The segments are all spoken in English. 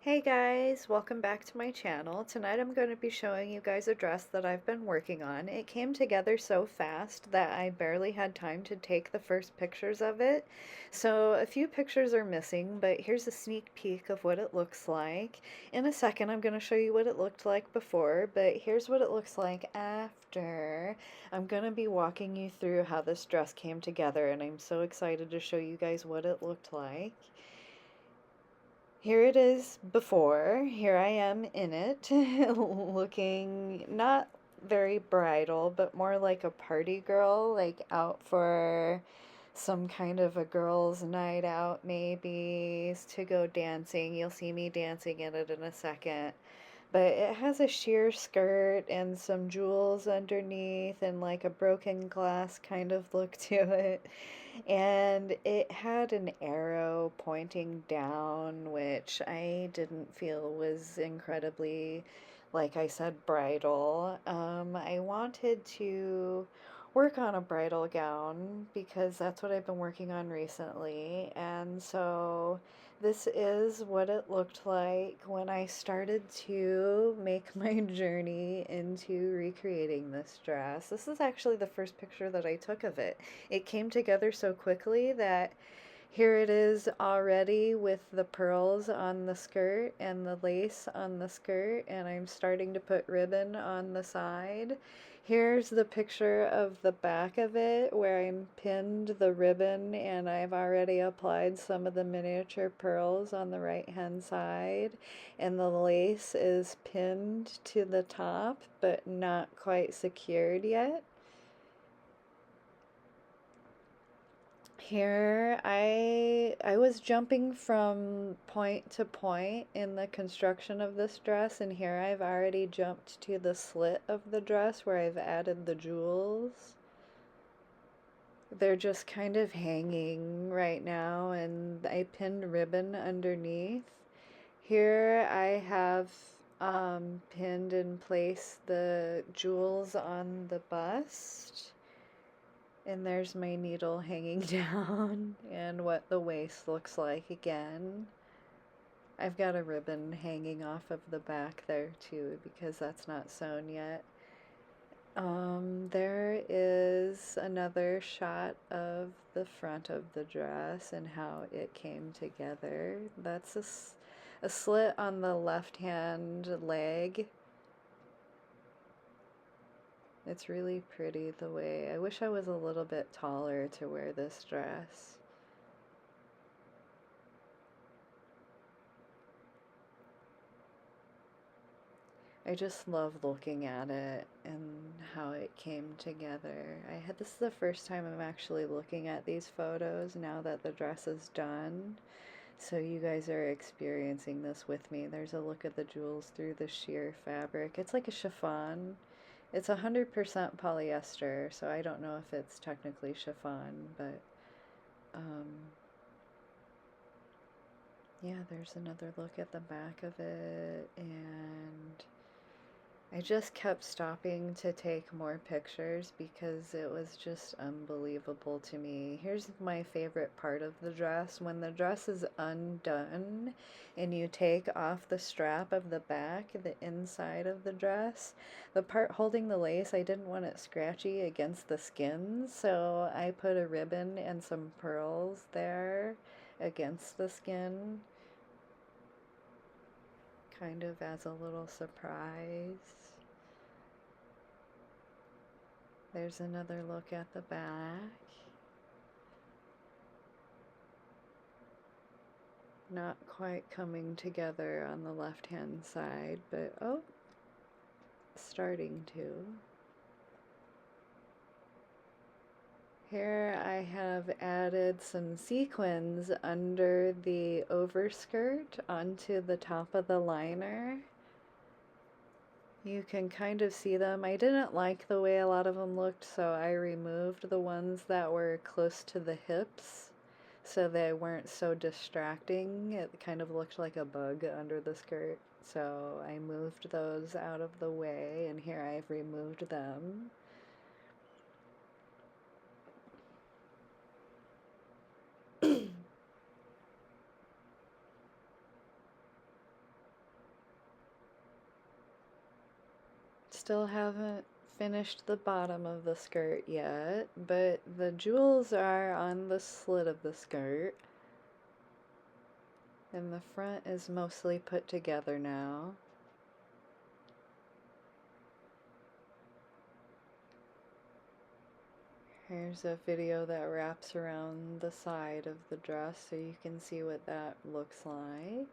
Hey guys, welcome back to my channel. Tonight I'm going to be showing you guys a dress that I've been working on. It came together so fast that I barely had time to take the first pictures of it. So a few pictures are missing, but here's a sneak peek of what it looks like. In a second I'm going to show you what it looked like before, but here's what it looks like after. I'm going to be walking you through how this dress came together, and I'm so excited to show you guys what it looked like. Here it is before. Here I am in it, looking not very bridal, but more like a party girl, like out for some kind of a girls' night out, maybe to go dancing. You'll see me dancing in it in a second. But it has a sheer skirt and some jewels underneath and like a broken glass kind of look to it. And it had an arrow pointing down, which I didn't feel was incredibly, like I said, bridal. I wanted to work on a bridal gown because that's what I've been working on recently. And so this is what it looked like when I started to make my journey into recreating this dress. This is actually the first picture that I took of it. It came together so quickly that here it is already with the pearls on the skirt and the lace on the skirt, and I'm starting to put ribbon on the side. Here's the picture of the back of it where I'm pinned the ribbon and I've already applied some of the miniature pearls on the right hand side, and the lace is pinned to the top but not quite secured yet. Here, I was jumping from point to point in the construction of this dress, and here I've already jumped to the slit of the dress where I've added the jewels. They're just kind of hanging right now, and I pinned ribbon underneath. Here I have pinned in place the jewels on the bust. And there's my needle hanging down and what the waist looks like again. I've got a ribbon hanging off of the back there too because that's not sewn yet. There is another shot of the front of the dress and how it came together. That's a slit on the left hand leg. It's really pretty the way. I wish I was a little bit taller to wear this dress. I just love looking at it and how it came together. This is the first time I'm actually looking at these photos now that the dress is done. So you guys are experiencing this with me. There's a look at the jewels through the sheer fabric. It's like a chiffon. It's 100% polyester, so I don't know if it's technically chiffon, but um, yeah, there's another look at the back of it, and I just kept stopping to take more pictures because it was just unbelievable to me. Here's my favorite part of the dress. When the dress is undone and you take off the strap of the back, the inside of the dress, the part holding the lace, I didn't want it scratchy against the skin, so I put a ribbon and some pearls there against the skin, kind of as a little surprise. There's another look at the back. Not quite coming together on the left-hand side, but oh, starting to. Here I have added some sequins under the overskirt onto the top of the liner. You can kind of see them. I didn't like the way a lot of them looked, so I removed the ones that were close to the hips so they weren't so distracting. It kind of looked like a bug under the skirt. So I moved those out of the way, and here I've removed them. still haven't finished the bottom of the skirt yet, but the jewels are on the slit of the skirt, and the front is mostly put together now. Here's a video that wraps around the side of the dress so you can see what that looks like.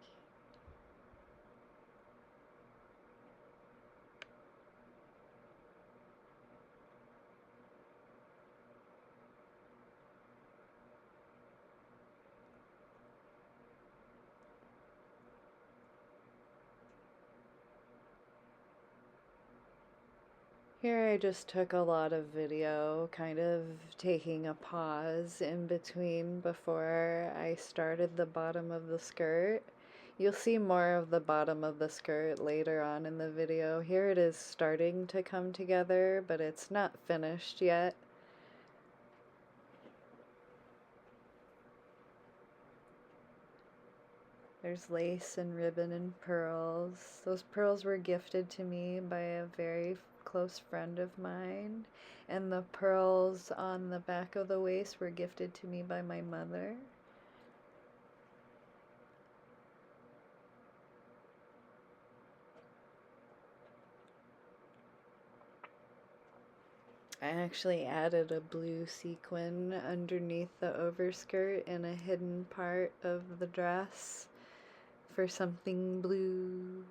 Here I just took a lot of video, kind of taking a pause in between before I started the bottom of the skirt. You'll see more of the bottom of the skirt later on in the video. Here it is starting to come together, but it's not finished yet. There's lace and ribbon and pearls. Those pearls were gifted to me by a very close friend of mine, and the pearls on the back of the waist were gifted to me by my mother. I actually added a blue sequin underneath the overskirt in a hidden part of the dress for something blue.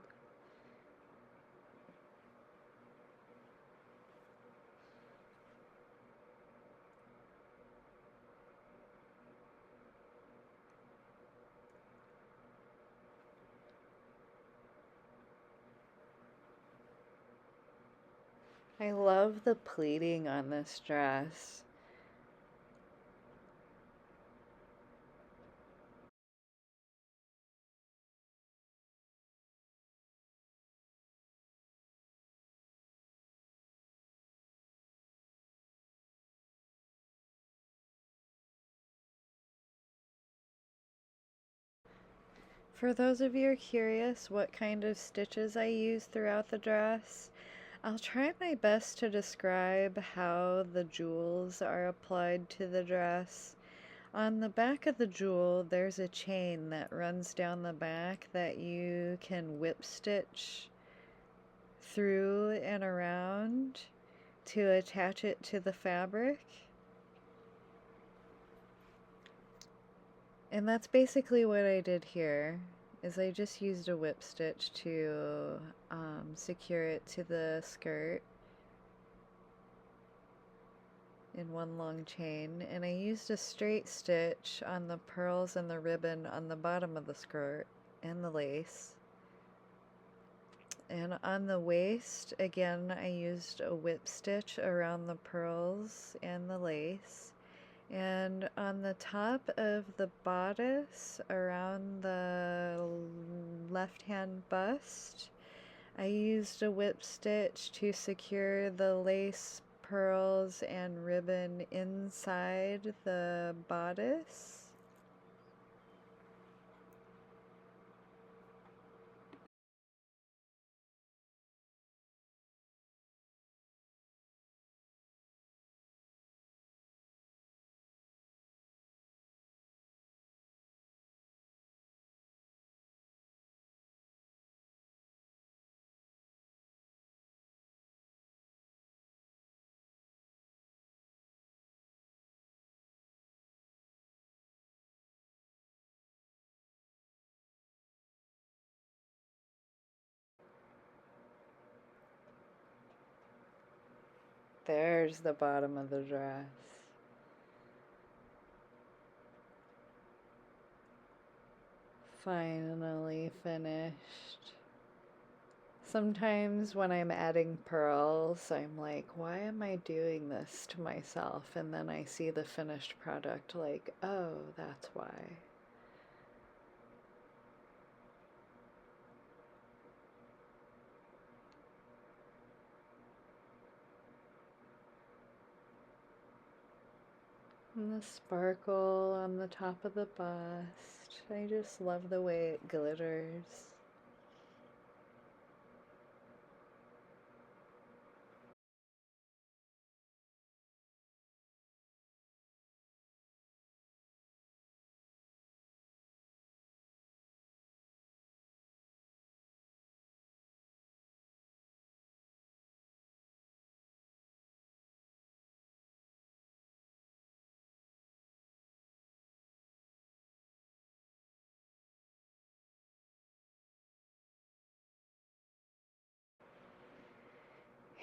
I love the pleating on this dress. For those of you who are curious what kind of stitches I use throughout the dress, I'll try my best to describe how the jewels are applied to the dress. On the back of the jewel, there's a chain that runs down the back that you can whip stitch through and around to attach it to the fabric. And that's basically what I did here, is I just used a whip stitch to secure it to the skirt in one long chain, and I used a straight stitch on the pearls and the ribbon on the bottom of the skirt and the lace. And on the waist, again, I used a whip stitch around the pearls and the lace. And on the top of the bodice, around the left hand bust, I used a whip stitch to secure the lace, pearls, and ribbon inside the bodice. There's the bottom of the dress. Finally finished. Sometimes when I'm adding pearls, I'm like, why am I doing this to myself? And then I see the finished product, like, oh, that's why. And the sparkle on the top of the bust. I just love the way it glitters.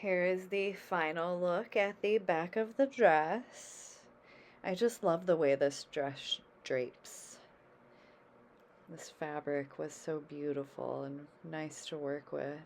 Here is the final look at the back of the dress. I just love the way this dress drapes. This fabric was so beautiful and nice to work with.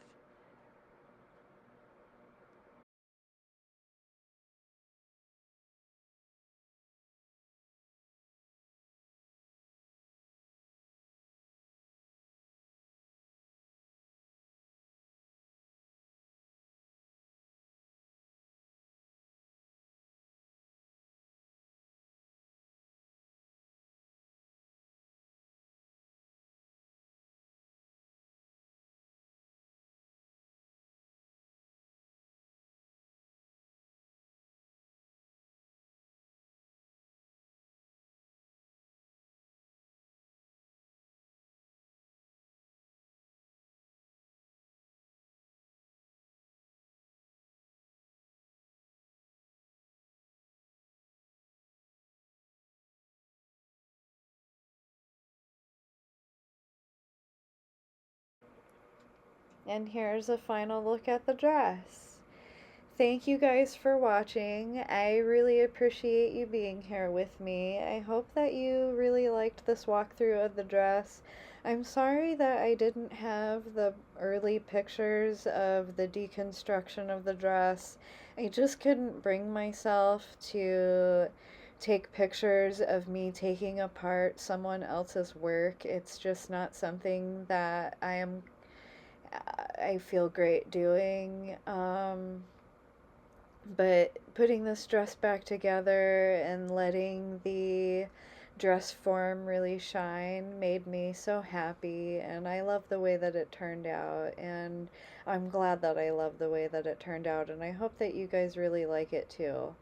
And here's a final look at the dress. Thank you guys for watching. I really appreciate you being here with me. I hope that you really liked this walkthrough of the dress. I'm sorry that I didn't have the early pictures of the deconstruction of the dress. I just couldn't bring myself to take pictures of me taking apart someone else's work. It's just not something that I feel great doing. But putting this dress back together and letting the dress form really shine made me so happy, and I love the way that it turned out, and I'm glad that I love the way that it turned out, and I hope that you guys really like it too.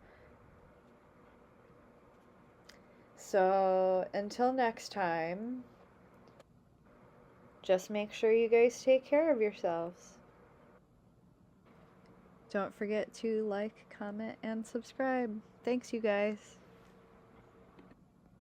So until next time, just make sure you guys take care of yourselves. Don't forget to like, comment, and subscribe. Thanks, you guys.